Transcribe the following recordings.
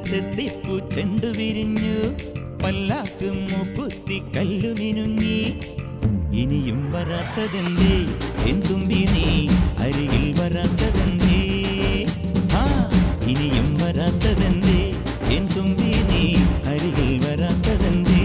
ചെത്തിപ്പൂ ചെണ്ടു വിരിഞ്ഞു പല്ലാക്ക് മൂക്കുത്തി കല്ലു മിനുങ്ങി ഇനിയും വരാത്തതെന്തേ എൻ തുമ്പി നീ അരികിൽ വരാത്തതെന്തേ ഇനിയും വരാത്തതെന്തേ എൻ തുമ്പി നീ അരികിൽ വരാത്തതെന്തേ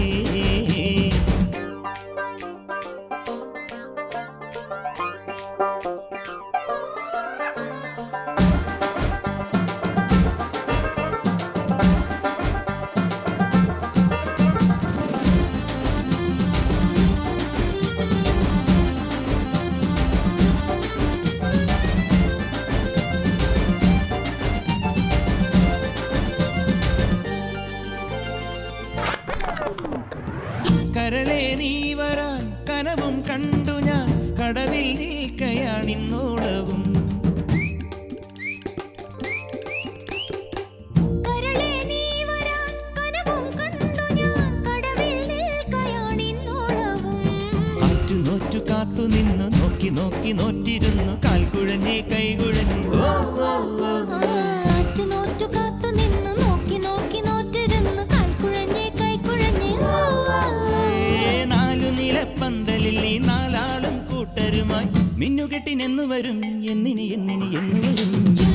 കരളെ നീ വരാൻ കനവും കണ്ടു ഞാൻ കടവിൽ നിൽക്കയാണിന്നോളവും ആറ്റുനോറ്റു കാത്തു നിന്നു നോക്കി നോക്കി നോറ്റിരുന്നു കാൽക്കുഴഞ്ഞേ കൈകുഴഞ്ഞു പന്തലിൽ ഈ നാലാളും കൂട്ടരുമായി മിന്നുകെട്ടിനെന്നു വരും എന്നിനി എന്നിനി എന്നു വരും